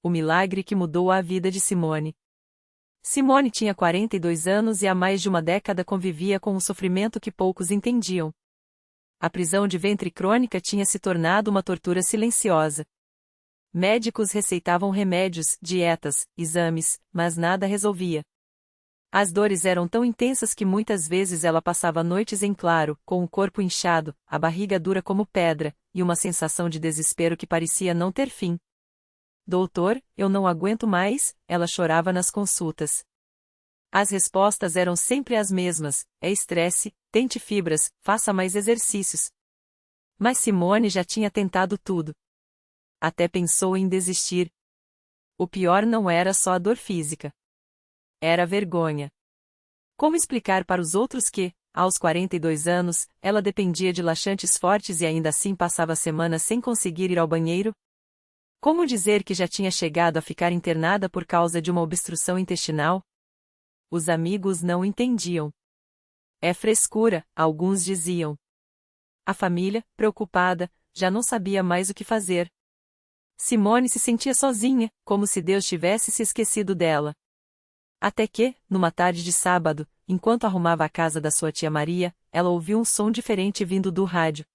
O milagre que mudou a vida de Simone. Simone tinha 42 anos e há mais de uma década convivia com um sofrimento que poucos entendiam. A prisão de ventre crônica tinha se tornado uma tortura silenciosa. Médicos receitavam remédios, dietas, exames, mas nada resolvia. As dores eram tão intensas que muitas vezes ela passava noites em claro, com o corpo inchado, a barriga dura como pedra, e uma sensação de desespero que parecia não ter fim. Doutor, eu não aguento mais, ela chorava nas consultas. As respostas eram sempre as mesmas: é estresse, tente fibras, faça mais exercícios. Mas Simone já tinha tentado tudo. Até pensou em desistir. O pior não era só a dor física. Era a vergonha. Como explicar para os outros que, aos 42 anos, ela dependia de laxantes fortes e ainda assim passava semanas sem conseguir ir ao banheiro? Como dizer que já tinha chegado a ficar internada por causa de uma obstrução intestinal? Os amigos não entendiam. É frescura, alguns diziam. A família, preocupada, já não sabia mais o que fazer. Simone se sentia sozinha, como se Deus tivesse se esquecido dela. Até que, numa tarde de sábado, enquanto arrumava a casa da sua tia Maria, ela ouviu um som diferente vindo do rádio.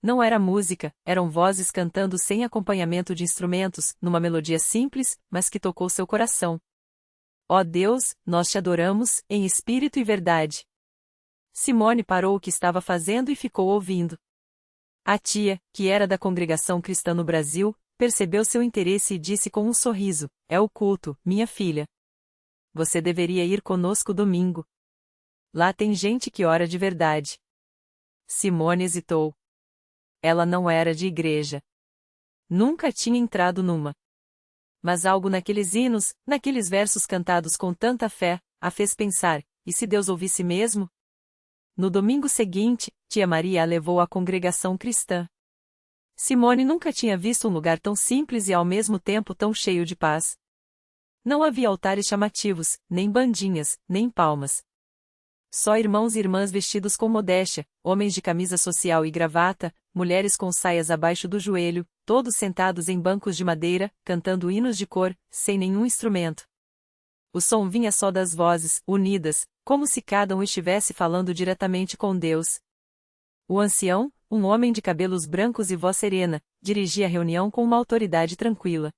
Não era música, eram vozes cantando sem acompanhamento de instrumentos, numa melodia simples, mas que tocou seu coração. Ó Deus, nós te adoramos, em espírito e verdade. Simone parou o que estava fazendo e ficou ouvindo. A tia, que era da congregação cristã no Brasil, percebeu seu interesse e disse com um sorriso: é o culto, minha filha. Você deveria ir conosco domingo. Lá tem gente que ora de verdade. Simone hesitou. Ela não era de igreja. Nunca tinha entrado numa. Mas algo naqueles hinos, naqueles versos cantados com tanta fé, a fez pensar: e se Deus ouvisse mesmo? No domingo seguinte, tia Maria a levou à congregação cristã. Simone nunca tinha visto um lugar tão simples e ao mesmo tempo tão cheio de paz. Não havia altares chamativos, nem bandinhas, nem palmas. Só irmãos e irmãs vestidos com modéstia, homens de camisa social e gravata, mulheres com saias abaixo do joelho, todos sentados em bancos de madeira, cantando hinos de cor, sem nenhum instrumento. O som vinha só das vozes, unidas, como se cada um estivesse falando diretamente com Deus. O ancião, um homem de cabelos brancos e voz serena, dirigia a reunião com uma autoridade tranquila.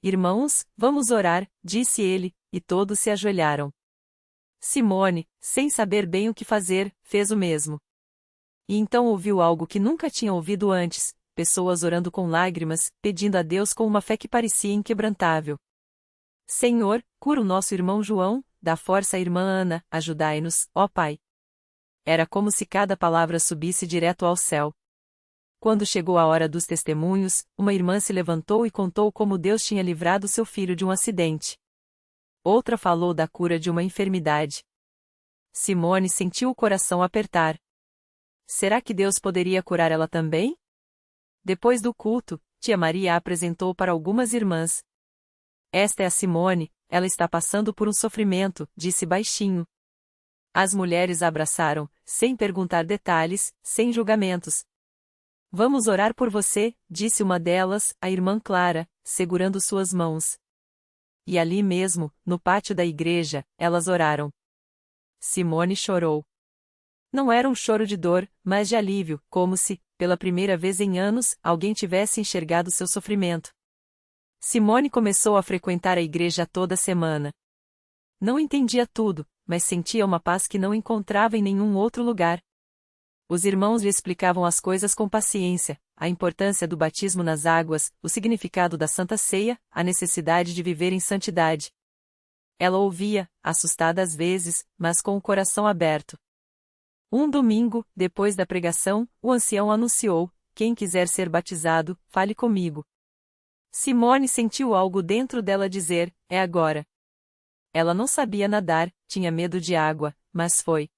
Irmãos, vamos orar, disse ele, e todos se ajoelharam. Simone, sem saber bem o que fazer, fez o mesmo. E então ouviu algo que nunca tinha ouvido antes: pessoas orando com lágrimas, pedindo a Deus com uma fé que parecia inquebrantável. Senhor, cura o nosso irmão João, dá força à irmã Ana, ajudai-nos, ó Pai. Era como se cada palavra subisse direto ao céu. Quando chegou a hora dos testemunhos, uma irmã se levantou e contou como Deus tinha livrado seu filho de um acidente. Outra falou da cura de uma enfermidade. Simone sentiu o coração apertar. Será que Deus poderia curar ela também? Depois do culto, tia Maria a apresentou para algumas irmãs. Esta é a Simone, ela está passando por um sofrimento, disse baixinho. As mulheres a abraçaram, sem perguntar detalhes, sem julgamentos. Vamos orar por você, disse uma delas, a irmã Clara, segurando suas mãos. E ali mesmo, no pátio da igreja, elas oraram. Simone chorou. Não era um choro de dor, mas de alívio, como se, pela primeira vez em anos, alguém tivesse enxergado seu sofrimento. Simone começou a frequentar a igreja toda semana. Não entendia tudo, mas sentia uma paz que não encontrava em nenhum outro lugar. Os irmãos lhe explicavam as coisas com paciência, a importância do batismo nas águas, o significado da Santa Ceia, a necessidade de viver em santidade. Ela ouvia, assustada às vezes, mas com o coração aberto. Um domingo, depois da pregação, o ancião anunciou: quem quiser ser batizado, fale comigo. Simone sentiu algo dentro dela dizer: é agora. Ela não sabia nadar, tinha medo de água, mas foi.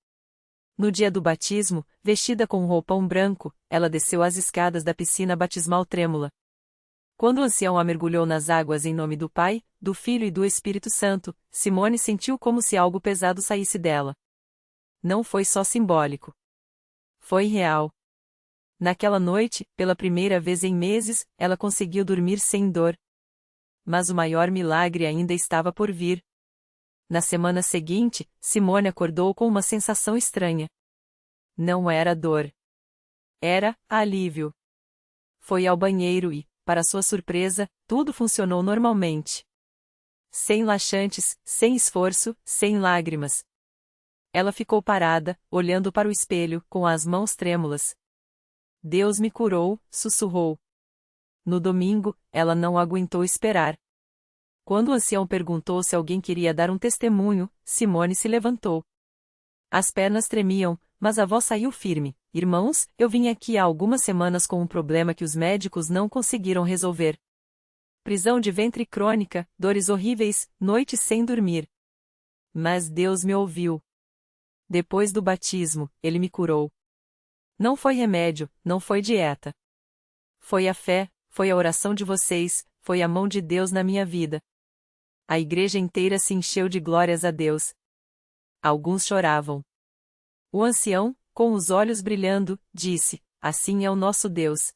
No dia do batismo, vestida com um roupão branco, ela desceu as escadas da piscina batismal trêmula. Quando o ancião a mergulhou nas águas em nome do Pai, do Filho e do Espírito Santo, Simone sentiu como se algo pesado saísse dela. Não foi só simbólico. Foi real. Naquela noite, pela primeira vez em meses, ela conseguiu dormir sem dor. mas o maior milagre ainda estava por vir. Na semana seguinte, Simone acordou com uma sensação estranha. Não era dor. Era alívio. Foi ao banheiro e, para sua surpresa, tudo funcionou normalmente. Sem laxantes, sem esforço, sem lágrimas. Ela ficou parada, olhando para o espelho, com as mãos trêmulas. Deus me curou, sussurrou. No domingo, ela não aguentou esperar. Quando o ancião perguntou se alguém queria dar um testemunho, Simone se levantou. As pernas tremiam, mas a voz saiu firme. Irmãos, eu vim aqui há algumas semanas com um problema que os médicos não conseguiram resolver. Prisão de ventre crônica, dores horríveis, noites sem dormir. Mas Deus me ouviu. Depois do batismo, Ele me curou. Não foi remédio, não foi dieta. Foi a fé, foi a oração de vocês, foi a mão de Deus na minha vida. A igreja inteira se encheu de glórias a Deus. Alguns choravam. O ancião, com os olhos brilhando, disse: assim é o nosso Deus.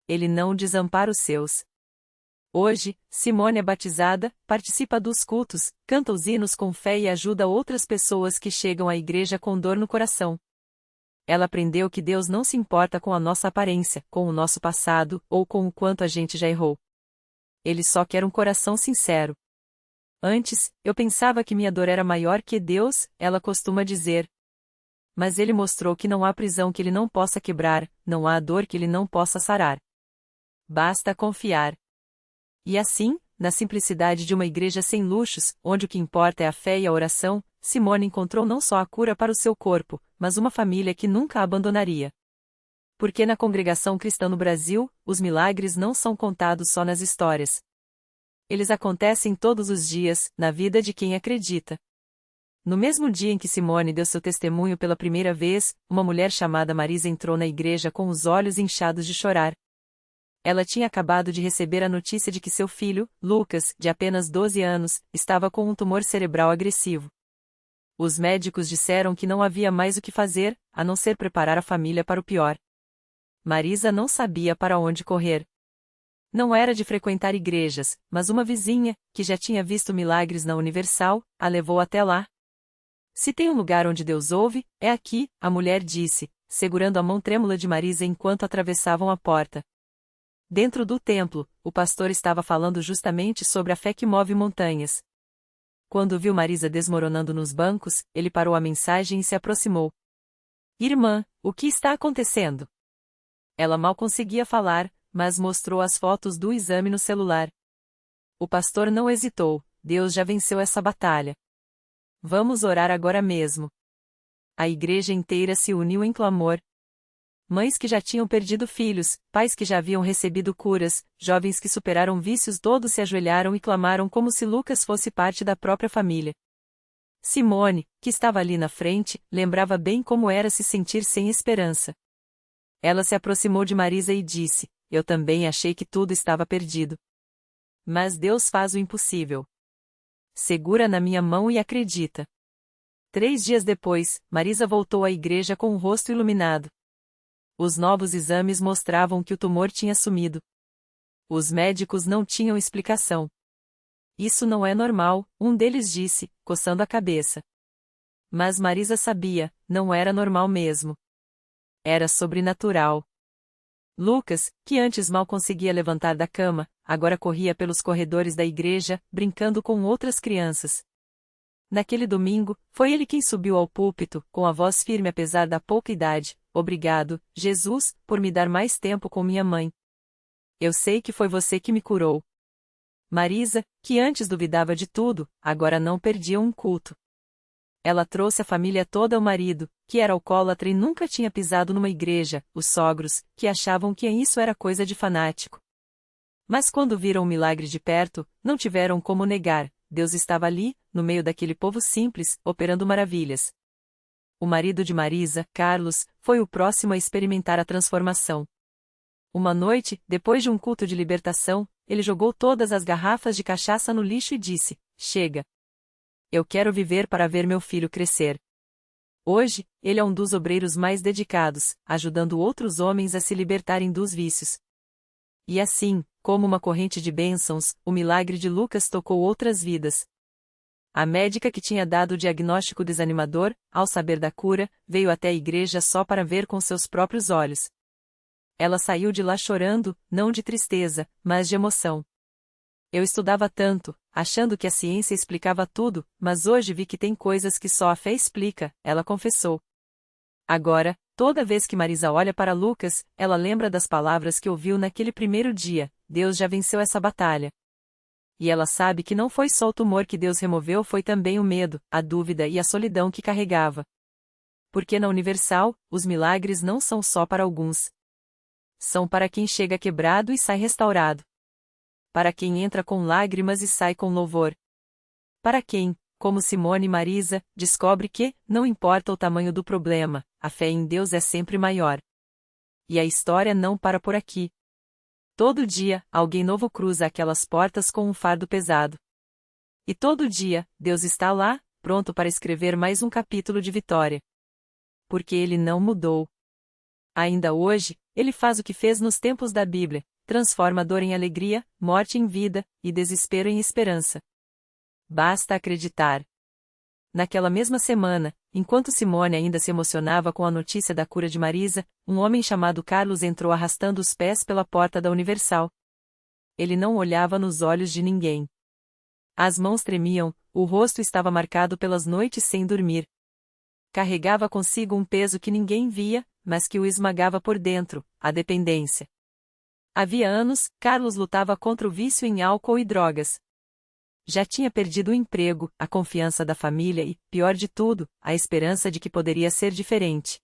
Ele não desampara os seus. Hoje, Simone é batizada, participa dos cultos, canta os hinos com fé e ajuda outras pessoas que chegam à igreja com dor no coração. Ela aprendeu que Deus não se importa com a nossa aparência, com o nosso passado, ou com o quanto a gente já errou. Ele só quer um coração sincero. Antes, eu pensava que minha dor era maior que Deus, ela costuma dizer. Mas Ele mostrou que não há prisão que Ele não possa quebrar, não há dor que Ele não possa sarar. Basta confiar. E assim, na simplicidade de uma igreja sem luxos, onde o que importa é a fé e a oração, Simone encontrou não só a cura para o seu corpo, mas uma família que nunca a abandonaria. Porque na congregação cristã no Brasil, os milagres não são contados só nas histórias. Eles acontecem todos os dias, na vida de quem acredita. No mesmo dia em que Simone deu seu testemunho pela primeira vez, uma mulher chamada Marisa entrou na igreja com os olhos inchados de chorar. Ela tinha acabado de receber a notícia de que seu filho, Lucas, de apenas 12 anos, estava com um tumor cerebral agressivo. Os médicos disseram que não havia mais o que fazer, a não ser preparar a família para o pior. Marisa não sabia para onde correr. Não era de frequentar igrejas, mas uma vizinha, que já tinha visto milagres na Universal, a levou até lá. Se tem um lugar onde Deus ouve, é aqui, a mulher disse, segurando a mão trêmula de Marisa enquanto atravessavam a porta. Dentro do templo, o pastor estava falando justamente sobre a fé que move montanhas. Quando viu Marisa desmoronando nos bancos, ele parou a mensagem e se aproximou. Irmã, o que está acontecendo? Ela mal conseguia falar, mas mostrou as fotos do exame no celular. O pastor não hesitou, Deus já venceu essa batalha. Vamos orar agora mesmo. A igreja inteira se uniu em clamor. Mães que já tinham perdido filhos, pais que já haviam recebido curas, jovens que superaram vícios, todos se ajoelharam e clamaram como se Lucas fosse parte da própria família. Simone, que estava ali na frente, lembrava bem como era se sentir sem esperança. Ela se aproximou de Marisa e disse: eu também achei que tudo estava perdido. Mas Deus faz o impossível. Segura na minha mão e acredita. 3 dias depois, Marisa voltou à igreja com o rosto iluminado. Os novos exames mostravam que o tumor tinha sumido. Os médicos não tinham explicação. Isso não é normal, um deles disse, coçando a cabeça. Mas Marisa sabia, não era normal mesmo. Era sobrenatural. Lucas, que antes mal conseguia levantar da cama, agora corria pelos corredores da igreja, brincando com outras crianças. Naquele domingo, foi ele quem subiu ao púlpito, com a voz firme apesar da pouca idade: obrigado, Jesus, por me dar mais tempo com minha mãe. Eu sei que foi você que me curou. Marisa, que antes duvidava de tudo, agora não perdia um culto. Ela trouxe a família toda ao marido, que era alcoólatra e nunca tinha pisado numa igreja, os sogros, que achavam que isso era coisa de fanático. Mas quando viram o milagre de perto, não tiveram como negar, Deus estava ali, no meio daquele povo simples, operando maravilhas. O marido de Marisa, Carlos, foi o próximo a experimentar a transformação. Uma noite, depois de um culto de libertação, ele jogou todas as garrafas de cachaça no lixo e disse: chega. Eu quero viver para ver meu filho crescer. Hoje, ele é um dos obreiros mais dedicados, ajudando outros homens a se libertarem dos vícios. E assim, como uma corrente de bênçãos, o milagre de Lucas tocou outras vidas. A médica que tinha dado o diagnóstico desanimador, ao saber da cura, veio até a igreja só para ver com seus próprios olhos. Ela saiu de lá chorando, não de tristeza, mas de emoção. Eu estudava tanto, achando que a ciência explicava tudo, mas hoje vi que tem coisas que só a fé explica, ela confessou. Agora, toda vez que Marisa olha para Lucas, ela lembra das palavras que ouviu naquele primeiro dia: Deus já venceu essa batalha. E ela sabe que não foi só o tumor que Deus removeu, foi também o medo, a dúvida e a solidão que carregava. Porque na Universal, os milagres não são só para alguns. São para quem chega quebrado e sai restaurado. Para quem entra com lágrimas e sai com louvor. Para quem, como Simone e Marisa, descobre que, não importa o tamanho do problema, a fé em Deus é sempre maior. E a história não para por aqui. Todo dia, alguém novo cruza aquelas portas com um fardo pesado. E todo dia, Deus está lá, pronto para escrever mais um capítulo de vitória. Porque Ele não mudou. Ainda hoje, Ele faz o que fez nos tempos da Bíblia, transforma dor em alegria, morte em vida, e desespero em esperança. Basta acreditar. Naquela mesma semana, enquanto Simone ainda se emocionava com a notícia da cura de Marisa, um homem chamado Carlos entrou arrastando os pés pela porta da Universal. Ele não olhava nos olhos de ninguém. As mãos tremiam, o rosto estava marcado pelas noites sem dormir. Carregava consigo um peso que ninguém via, mas que o esmagava por dentro, a dependência. Havia anos, Carlos lutava contra o vício em álcool e drogas. Já tinha perdido o emprego, a confiança da família e, pior de tudo, a esperança de que poderia ser diferente.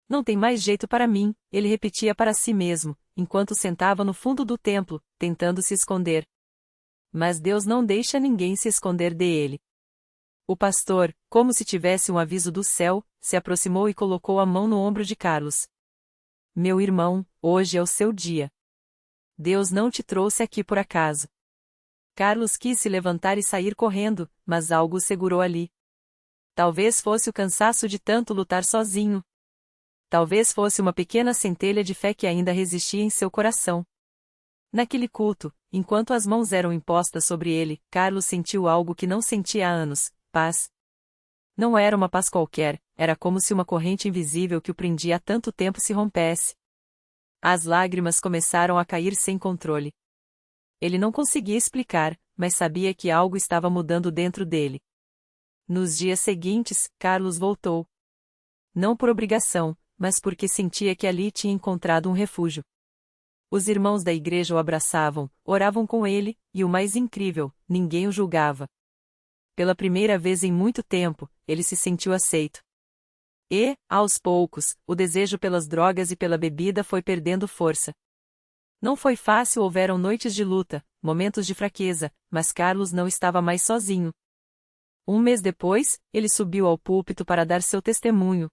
Não tem mais jeito para mim, ele repetia para si mesmo, enquanto sentava no fundo do templo, tentando se esconder. Mas Deus não deixa ninguém se esconder dele. O pastor, como se tivesse um aviso do céu, se aproximou e colocou a mão no ombro de Carlos. Meu irmão, hoje é o seu dia. Deus não te trouxe aqui por acaso. Carlos quis se levantar e sair correndo, mas algo o segurou ali. Talvez fosse o cansaço de tanto lutar sozinho. Talvez fosse uma pequena centelha de fé que ainda resistia em seu coração. Naquele culto, enquanto as mãos eram impostas sobre ele, Carlos sentiu algo que não sentia há anos: paz. Não era uma paz qualquer, era como se uma corrente invisível que o prendia há tanto tempo se rompesse. As lágrimas começaram a cair sem controle. Ele não conseguia explicar, mas sabia que algo estava mudando dentro dele. Nos dias seguintes, Carlos voltou. Não por obrigação, mas porque sentia que ali tinha encontrado um refúgio. Os irmãos da igreja o abraçavam, oravam com ele, e o mais incrível, ninguém o julgava. Pela primeira vez em muito tempo, ele se sentiu aceito. E, aos poucos, o desejo pelas drogas e pela bebida foi perdendo força. Não foi fácil, houveram noites de luta, momentos de fraqueza, mas Carlos não estava mais sozinho. Um mês depois, ele subiu ao púlpito para dar seu testemunho.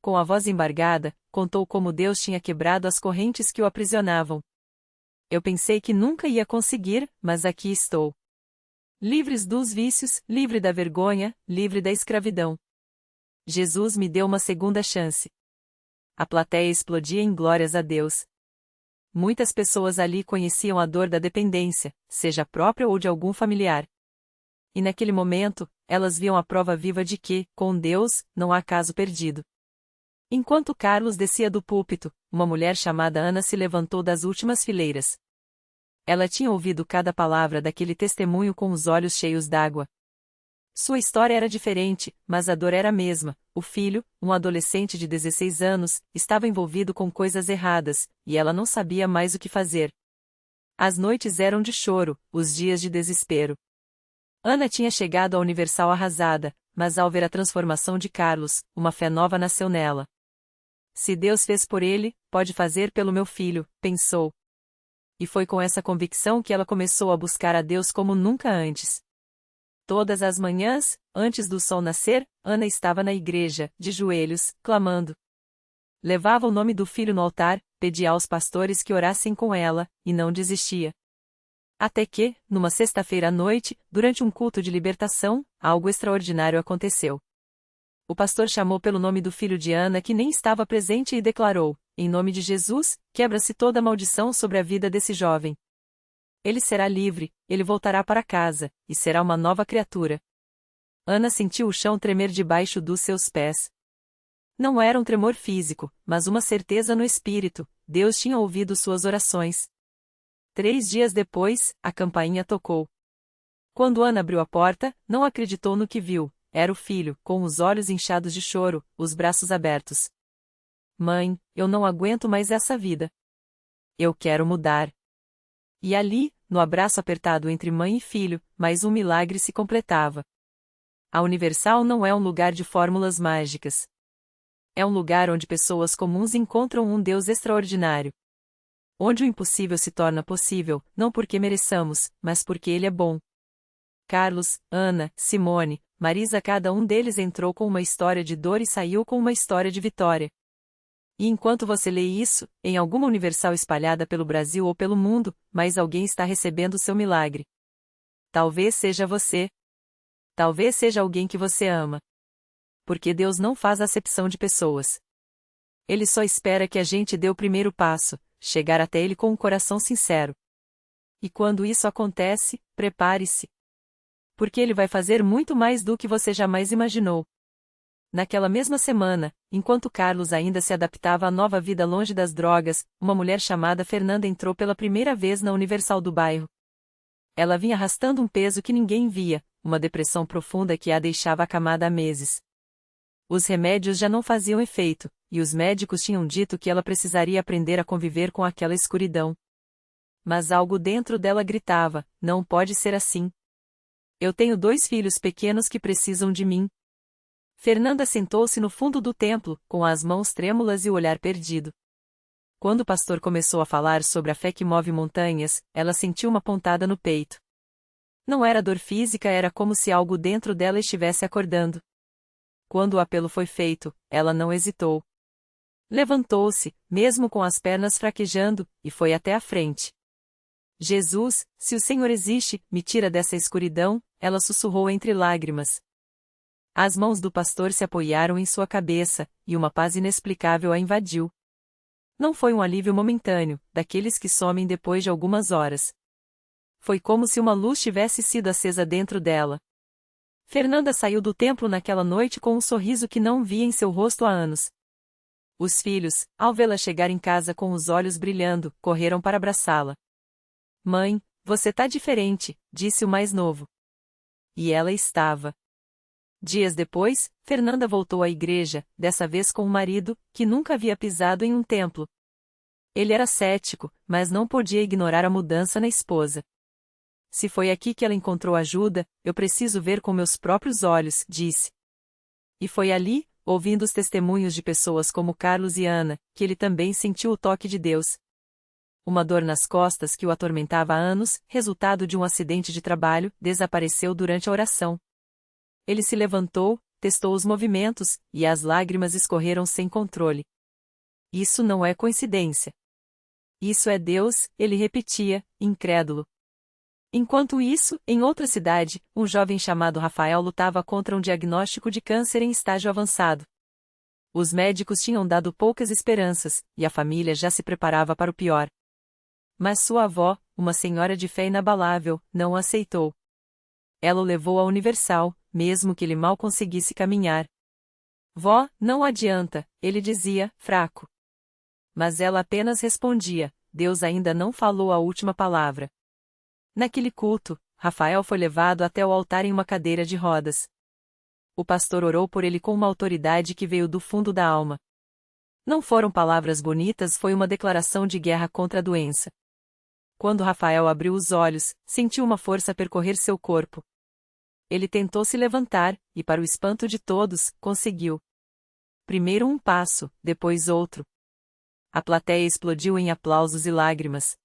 Com a voz embargada, contou como Deus tinha quebrado as correntes que o aprisionavam. Eu pensei que nunca ia conseguir, mas aqui estou. Livres dos vícios, livre da vergonha, livre da escravidão. Jesus me deu uma segunda chance. A plateia explodia em glórias a Deus. Muitas pessoas ali conheciam a dor da dependência, seja própria ou de algum familiar. E naquele momento, elas viam a prova viva de que, com Deus, não há caso perdido. Enquanto Carlos descia do púlpito, uma mulher chamada Ana se levantou das últimas fileiras. Ela tinha ouvido cada palavra daquele testemunho com os olhos cheios d'água. Sua história era diferente, mas a dor era a mesma. O filho, um adolescente de 16 anos, estava envolvido com coisas erradas, e ela não sabia mais o que fazer. As noites eram de choro, os dias de desespero. Ana tinha chegado à Universal arrasada, mas ao ver a transformação de Carlos, uma fé nova nasceu nela. Se Deus fez por ele, pode fazer pelo meu filho, pensou. E foi com essa convicção que ela começou a buscar a Deus como nunca antes. Todas as manhãs, antes do sol nascer, Ana estava na igreja, de joelhos, clamando. Levava o nome do filho no altar, pedia aos pastores que orassem com ela, e não desistia. Até que, numa sexta-feira à noite, durante um culto de libertação, algo extraordinário aconteceu. O pastor chamou pelo nome do filho de Ana que nem estava presente e declarou: em nome de Jesus, quebra-se toda maldição sobre a vida desse jovem. Ele será livre, ele voltará para casa, e será uma nova criatura. Ana sentiu o chão tremer debaixo dos seus pés. Não era um tremor físico, mas uma certeza no espírito: Deus tinha ouvido suas orações. 3 dias depois, a campainha tocou. Quando Ana abriu a porta, não acreditou no que viu. Era o filho, com os olhos inchados de choro, os braços abertos. Mãe, eu não aguento mais essa vida. Eu quero mudar. E ali, no abraço apertado entre mãe e filho, mais um milagre se completava. A Universal não é um lugar de fórmulas mágicas. É um lugar onde pessoas comuns encontram um Deus extraordinário. Onde o impossível se torna possível, não porque mereçamos, mas porque Ele é bom. Carlos, Ana, Simone, Marisa, cada um deles entrou com uma história de dor e saiu com uma história de vitória. E enquanto você lê isso, em alguma Universal espalhada pelo Brasil ou pelo mundo, mais alguém está recebendo seu milagre. Talvez seja você. Talvez seja alguém que você ama. Porque Deus não faz acepção de pessoas. Ele só espera que a gente dê o primeiro passo, chegar até Ele com um coração sincero. E quando isso acontece, prepare-se. Porque Ele vai fazer muito mais do que você jamais imaginou. Naquela mesma semana, enquanto Carlos ainda se adaptava à nova vida longe das drogas, uma mulher chamada Fernanda entrou pela primeira vez na Universal do bairro. Ela vinha arrastando um peso que ninguém via, uma depressão profunda que a deixava acamada há meses. Os remédios já não faziam efeito, e os médicos tinham dito que ela precisaria aprender a conviver com aquela escuridão. Mas algo dentro dela gritava: não pode ser assim. Eu tenho 2 filhos pequenos que precisam de mim. Fernanda sentou-se no fundo do templo, com as mãos trêmulas e o olhar perdido. Quando o pastor começou a falar sobre a fé que move montanhas, ela sentiu uma pontada no peito. Não era dor física, era como se algo dentro dela estivesse acordando. Quando o apelo foi feito, ela não hesitou. Levantou-se, mesmo com as pernas fraquejando, e foi até a frente. Jesus, se o Senhor existe, me tira dessa escuridão, ela sussurrou entre lágrimas. As mãos do pastor se apoiaram em sua cabeça, e uma paz inexplicável a invadiu. Não foi um alívio momentâneo, daqueles que somem depois de algumas horas. Foi como se uma luz tivesse sido acesa dentro dela. Fernanda saiu do templo naquela noite com um sorriso que não via em seu rosto há anos. Os filhos, ao vê-la chegar em casa com os olhos brilhando, correram para abraçá-la. Mãe, você tá diferente, disse o mais novo. E ela estava. Dias depois, Fernanda voltou à igreja, dessa vez com o marido, que nunca havia pisado em um templo. Ele era cético, mas não podia ignorar a mudança na esposa. Se foi aqui que ela encontrou ajuda, eu preciso ver com meus próprios olhos, disse. E foi ali, ouvindo os testemunhos de pessoas como Carlos e Ana, que ele também sentiu o toque de Deus. Uma dor nas costas que o atormentava há anos, resultado de um acidente de trabalho, desapareceu durante a oração. Ele se levantou, testou os movimentos, e as lágrimas escorreram sem controle. Isso não é coincidência. Isso é Deus, ele repetia, incrédulo. Enquanto isso, em outra cidade, um jovem chamado Rafael lutava contra um diagnóstico de câncer em estágio avançado. Os médicos tinham dado poucas esperanças, e a família já se preparava para o pior. Mas sua avó, uma senhora de fé inabalável, não o aceitou. Ela o levou à Universal, mesmo que ele mal conseguisse caminhar. Vó, não adianta, ele dizia, fraco. Mas ela apenas respondia: Deus ainda não falou a última palavra. Naquele culto, Rafael foi levado até o altar em uma cadeira de rodas. O pastor orou por ele com uma autoridade que veio do fundo da alma. Não foram palavras bonitas, foi uma declaração de guerra contra a doença. Quando Rafael abriu os olhos, sentiu uma força percorrer seu corpo. Ele tentou se levantar, e para o espanto de todos, conseguiu. Primeiro um passo, depois outro. A plateia explodiu em aplausos e lágrimas.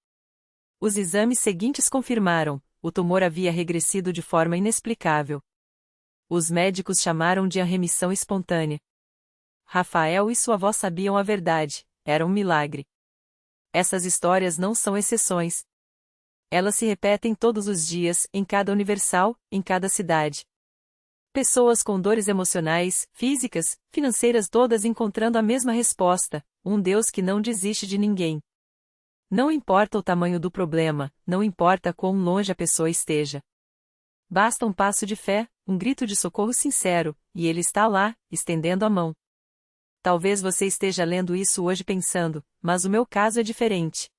Os exames seguintes confirmaram: o tumor havia regressido de forma inexplicável. Os médicos chamaram de remissão espontânea. Rafael e sua avó sabiam a verdade: era um milagre. Essas histórias não são exceções. Elas se repetem todos os dias, em cada Universal, em cada cidade. Pessoas com dores emocionais, físicas, financeiras, todas encontrando a mesma resposta: um Deus que não desiste de ninguém. Não importa o tamanho do problema, não importa quão longe a pessoa esteja. Basta um passo de fé, um grito de socorro sincero, e ele está lá, estendendo a mão. Talvez você esteja lendo isso hoje pensando, mas o meu caso é diferente.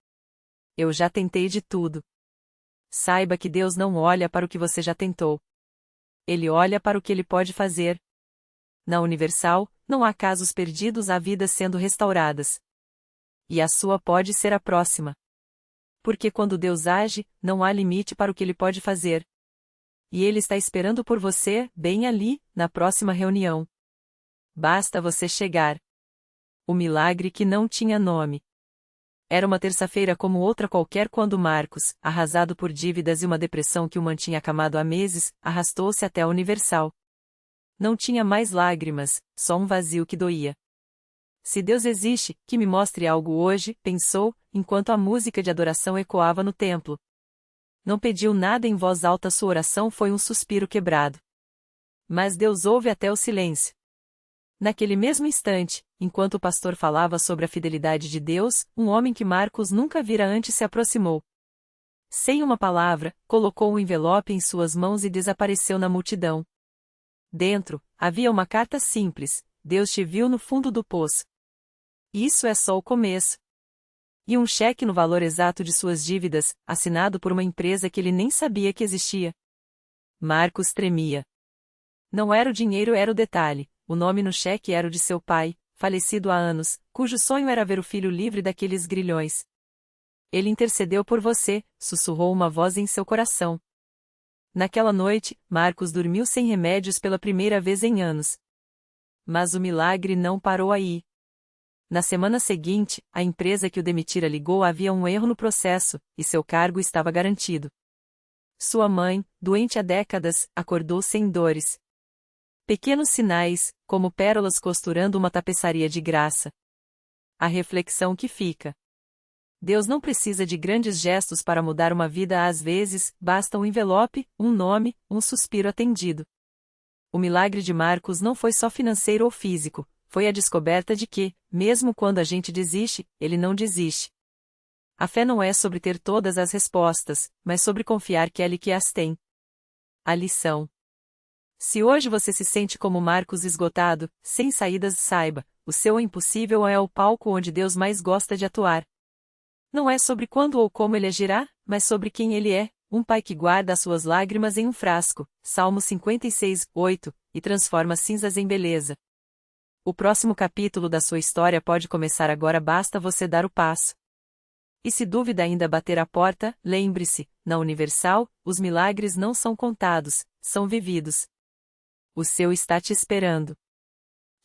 Eu já tentei de tudo. Saiba que Deus não olha para o que você já tentou. Ele olha para o que ele pode fazer. Na Universal, não há casos perdidos, há vidas sendo restauradas. E a sua pode ser a próxima. Porque quando Deus age, não há limite para o que ele pode fazer. E ele está esperando por você, bem ali, na próxima reunião. Basta você chegar. O milagre que não tinha nome. Era uma terça-feira como outra qualquer quando Marcos, arrasado por dívidas e uma depressão que o mantinha acamado há meses, arrastou-se até a Universal. Não tinha mais lágrimas, só um vazio que doía. Se Deus existe, que me mostre algo hoje, pensou, enquanto a música de adoração ecoava no templo. Não pediu nada em voz alta, sua oração foi um suspiro quebrado. Mas Deus ouve até o silêncio. Naquele mesmo instante, enquanto o pastor falava sobre a fidelidade de Deus, um homem que Marcos nunca vira antes se aproximou. Sem uma palavra, colocou um envelope em suas mãos e desapareceu na multidão. Dentro, havia uma carta simples: Deus te viu no fundo do poço. Isso é só o começo. E um cheque no valor exato de suas dívidas, assinado por uma empresa que ele nem sabia que existia. Marcos tremia. Não era o dinheiro, era o detalhe. O nome no cheque era o de seu pai, falecido há anos, cujo sonho era ver o filho livre daqueles grilhões. Ele intercedeu por você, sussurrou uma voz em seu coração. Naquela noite, Marcos dormiu sem remédios pela primeira vez em anos. Mas o milagre não parou aí. Na semana seguinte, a empresa que o demitira ligou: havia um erro no processo, e seu cargo estava garantido. Sua mãe, doente há décadas, acordou sem dores. Pequenos sinais, como pérolas costurando uma tapeçaria de graça. A reflexão que fica. Deus não precisa de grandes gestos para mudar uma vida, às vezes, basta um envelope, um nome, um suspiro atendido. O milagre de Marcos não foi só financeiro ou físico, foi a descoberta de que, mesmo quando a gente desiste, ele não desiste. A fé não é sobre ter todas as respostas, mas sobre confiar que é ele que as tem. A lição. Se hoje você se sente como Marcos, esgotado, sem saídas, saiba, o seu impossível é o palco onde Deus mais gosta de atuar. Não é sobre quando ou como ele agirá, mas sobre quem ele é, um pai que guarda as suas lágrimas em um frasco, Salmo 56, 8, e transforma cinzas em beleza. O próximo capítulo da sua história pode começar agora, basta você dar o passo. E se dúvida ainda bater a porta, lembre-se, na Universal, os milagres não são contados, são vividos. O seu está te esperando.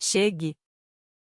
Chegue.